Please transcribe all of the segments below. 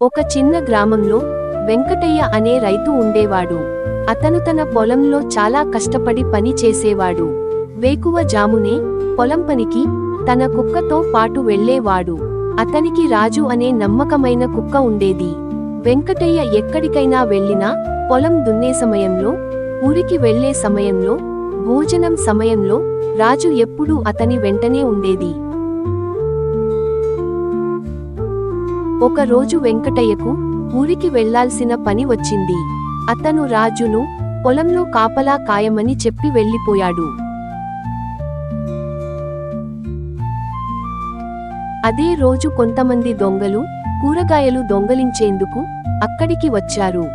ఒక చిన్న గ్రామంలో వెంకటయ్య అనే రైతు ఉండేవాడు. అతను తన పొలంలో చాలా కష్టపడి పని చేసేవాడు. వేకువ జామునే పొలం పనికి తన కుక్కతో పాటు వెళ్ళేవాడు. అతనికి రాజు అనే నమ్మకమైన కుక్క ఉండేది. వెంకటయ్య ఎక్కడికైనా వెళ్ళినా, పొలం దున్నే సమయంలో, ఊరికి వెళ్లే సమయంలో, భోజనం సమయంలో రాజు ఎప్పుడూ అతని వెంటనే ఉండేది. ఒక రోజు వెంకటయ్యకు ఊరికి వెళ్లాల్సిన పని వచ్చింది. అతను రాజును పొలంలో కాపలా కాయమని చెప్పి వెళ్ళిపోయాడు. అదే రోజు కొంతమంది దొంగలు కూరగాయలు దొంగలించేందుకు అక్కడికి వచ్చారు.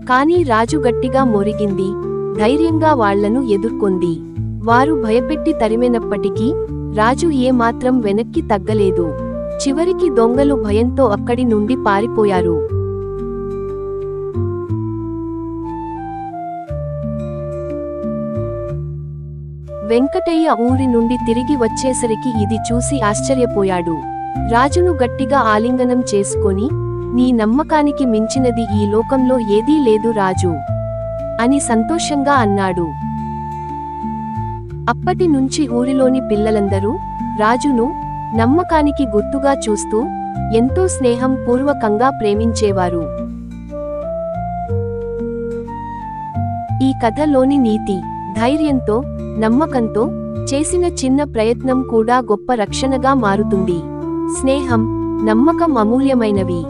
కాని రాజు గట్టిగా మొరిగింది, ధైర్యంగా వాళ్లను ఎదుర్కొంది. వారు భయపెట్టి తరిమెనప్పటికీ రాజు ఏమాత్రం వెనక్కి తగ్గలేదు. చివరికి దొంగలు భయంతో అక్కడి నుండి పారిపోయారు. వెంకటయ్య ఊరి నుండి తిరిగి వచ్చేసరికి ఇది చూసి ఆశ్చర్యపోయాడు. రాజును గట్టిగా ఆలింగనం చేసుకొని, నీ నమ్మకానికి మించినది ఈ లోకంలో ఏదీ లేదు రాజు అని సంతోషంగా అన్నాడు. అప్పటి నుంచి ఊరిలోని పిల్లలందరూ రాజును నమ్మకానికి గుర్తుగా చూస్తూ ఎంతో స్నేహం పూర్వకంగా ప్రేమించేవారు. ఈ కథలోని నీతి, ధైర్యంతో, నమ్మకంతో చేసిన చిన్న ప్రయత్నం కూడా గొప్ప రక్షణగా మారుతుంది. స్నేహం, నమ్మకం అమూల్యమైనవి.